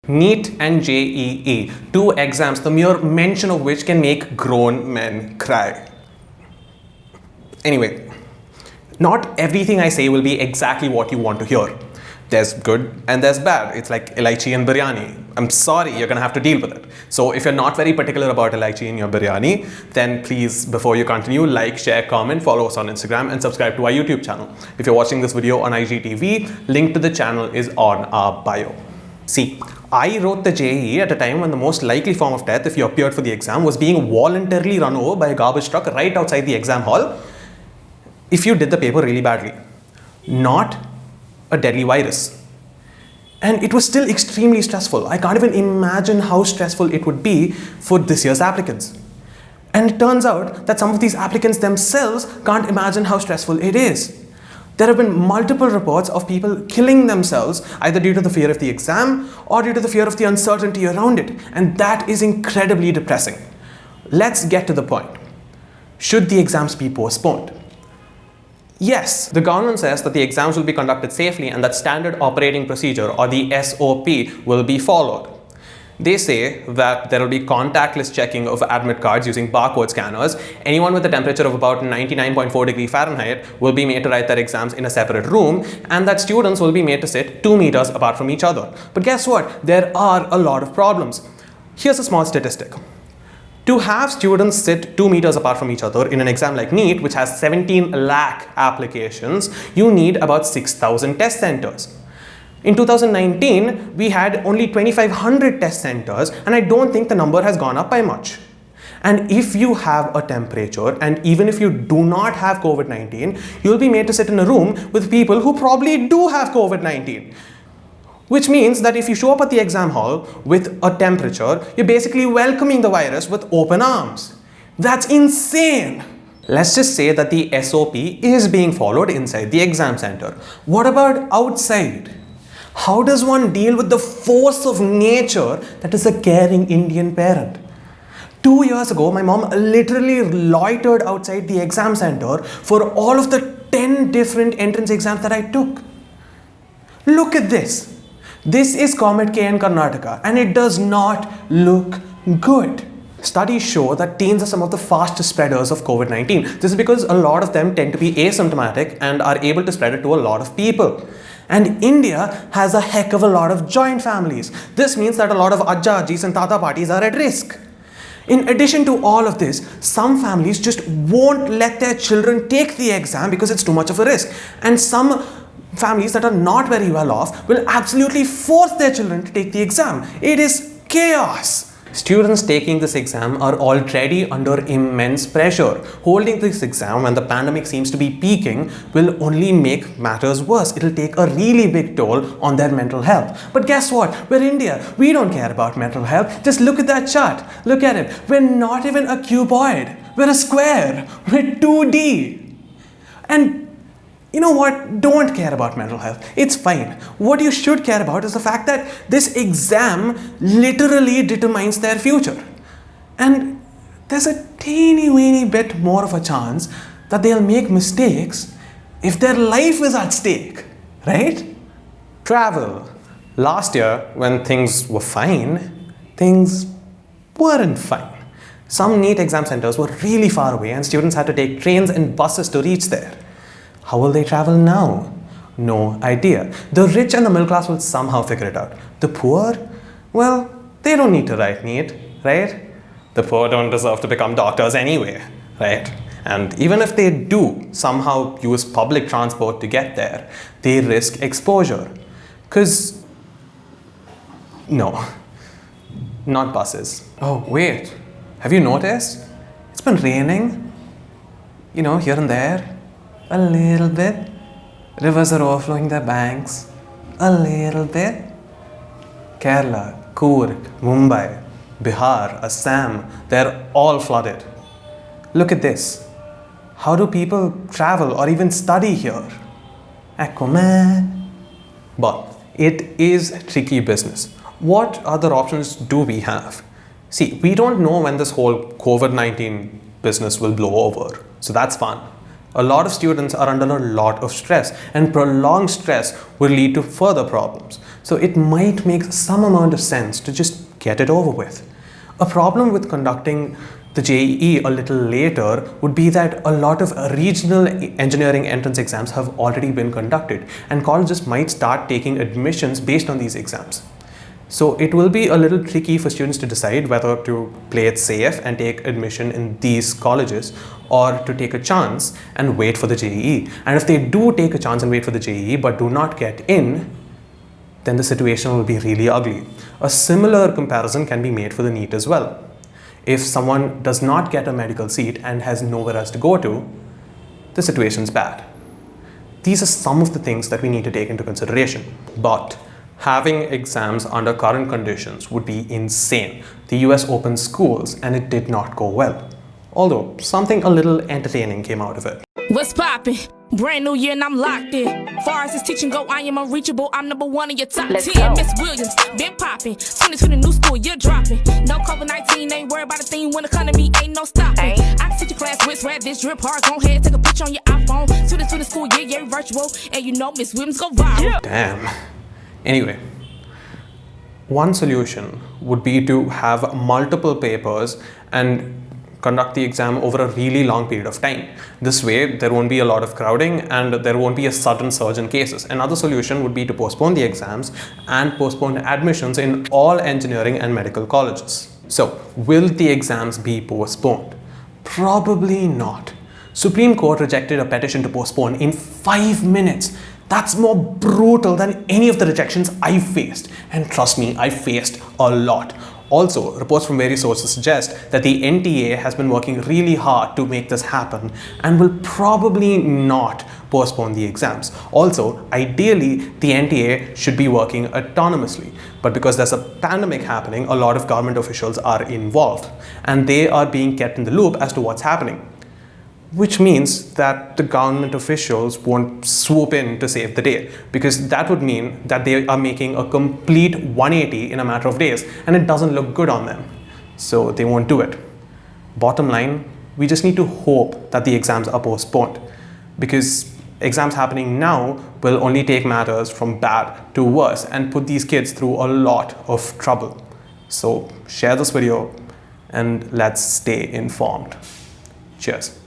NEET and JEE, two exams, the mere mention of which can make grown men cry. Anyway, not everything I say will be exactly what you want to hear. There's good and there's bad. It's like elaichi and biryani. I'm sorry, you're gonna have to deal with it. So if you're not very particular about elaichi in your biryani, then please, before you continue, like, share, comment, follow us on Instagram and subscribe to our YouTube channel. If you're watching this video on IGTV, link to the channel is on our bio. See, I wrote the JEE at a time when the most likely form of death if you appeared for the exam was being voluntarily run over by a garbage truck right outside the exam hall if you did the paper really badly. Not a deadly virus. And it was still extremely stressful. I can't even imagine how stressful it would be for this year's applicants. And it turns out that some of these applicants themselves can't imagine how stressful it is. There have been multiple reports of people killing themselves either due to the fear of the exam or due to the fear of the uncertainty around it. And that is incredibly depressing. Let's get to the point. Should the exams be postponed? Yes, the government says that the exams will be conducted safely and that standard operating procedure or the SOP will be followed. They say that there will be contactless checking of admit cards using barcode scanners. Anyone with a temperature of about 99.4 degrees Fahrenheit will be made to write their exams in a separate room, and that students will be made to sit 2 meters apart from each other. But guess what? There are a lot of problems. Here's a small statistic. To have students sit 2 meters apart from each other in an exam like NEET, which has 17 lakh applications, you need about 6,000 test centers. In 2019, we had only 2,500 test centers, and I don't think the number has gone up by much. And if you have a temperature, and even if you do not have COVID-19, you'll be made to sit in a room with people who probably do have COVID-19. Which means that if you show up at the exam hall with a temperature, you're basically welcoming the virus with open arms. That's insane. Let's just say that the SOP is being followed inside the exam center. What about outside? How does one deal with the force of nature that is a caring Indian parent? 2 years ago, my mom literally loitered outside the exam center for all of the 10 different entrance exams that I took. Look at this. This is Comet K in Karnataka, and it does not look good. Studies show that teens are some of the fastest spreaders of COVID-19. This is because a lot of them tend to be asymptomatic and are able to spread it to a lot of people. And India has a heck of a lot of joint families. This means that a lot of ajja, ajis and tata parties are at risk. In addition to all of this, some families just won't let their children take the exam because it's too much of a risk. And some families that are not very well off will absolutely force their children to take the exam. It is chaos. Students taking this exam are already under immense pressure. Holding this exam when the pandemic seems to be peaking will only make matters worse. It'll take a really big toll on their mental health. But guess what? We're India. We don't care about mental health. Just look at that chart. Look at it. We're not even a cuboid. We're a square. We're 2D. And you know what? Don't care about mental health. It's fine. What you should care about is the fact that this exam literally determines their future. And there's a teeny weeny bit more of a chance that they'll make mistakes if their life is at stake, right? Travel. Last year, when things were fine, things weren't fine. Some NEET exam centers were really far away and students had to take trains and buses to reach there. How will they travel now? No idea. The rich and the middle class will somehow figure it out. The poor? Well, they don't need to write NEET, right? The poor don't deserve to become doctors anyway, right? And even if they do somehow use public transport to get there, they risk exposure. Because, no, not buses. Oh, wait, have you noticed? It's been raining, you know, here and there. A little bit. Rivers are overflowing their banks. A little bit. Kerala, Coorg, Mumbai, Bihar, Assam, they're all flooded. Look at this. How do people travel or even study here? Aquaman. But it is tricky business. What other options do we have? See, we don't know when this whole COVID-19 business will blow over. So that's fun. A lot of students are under a lot of stress, and prolonged stress will lead to further problems. So it might make some amount of sense to just get it over with. A problem with conducting the JEE a little later would be that a lot of regional engineering entrance exams have already been conducted, and colleges might start taking admissions based on these exams. So it will be a little tricky for students to decide whether to play it safe and take admission in these colleges or to take a chance and wait for the JEE. And if they do take a chance and wait for the JEE but do not get in, then the situation will be really ugly. A similar comparison can be made for the NEET as well. If someone does not get a medical seat and has nowhere else to go to, the situation's bad. These are some of the things that we need to take into consideration. But having exams under current conditions would be insane. The US opened schools and it did not go well. Although something a little entertaining came out of it. What's poppin'? Brand new year and I'm locked in. Far as this teaching go, I am unreachable. I'm number one in your top 10. Miss Williams, been poppin'. 2020 new school, you're dropping. No COVID-19, ain't worried about a thing when economy ain't no stopping. I can teach your class with sweat, this drip hard. Go ahead, take a picture on your iPhone. Students to the school, yeah, virtual. And you know Miss Williams go viral. Damn. Anyway, one solution would be to have multiple papers and conduct the exam over a really long period of time. This way, there won't be a lot of crowding and there won't be a sudden surge in cases. Another solution would be to postpone the exams and postpone admissions in all engineering and medical colleges. So, will the exams be postponed? Probably not. Supreme Court rejected a petition to postpone in 5 minutes. That's more brutal than any of the rejections I've faced. And trust me, I've faced a lot. Also, reports from various sources suggest that the NTA has been working really hard to make this happen and will probably not postpone the exams. Also, ideally, the NTA should be working autonomously. But because there's a pandemic happening, a lot of government officials are involved and they are being kept in the loop as to what's happening. Which means that the government officials won't swoop in to save the day, because that would mean that they are making a complete 180 in a matter of days and it doesn't look good on them. So they won't do it. Bottom line, we just need to hope that the exams are postponed, because exams happening now will only take matters from bad to worse and put these kids through a lot of trouble. So share this video and let's stay informed. Cheers.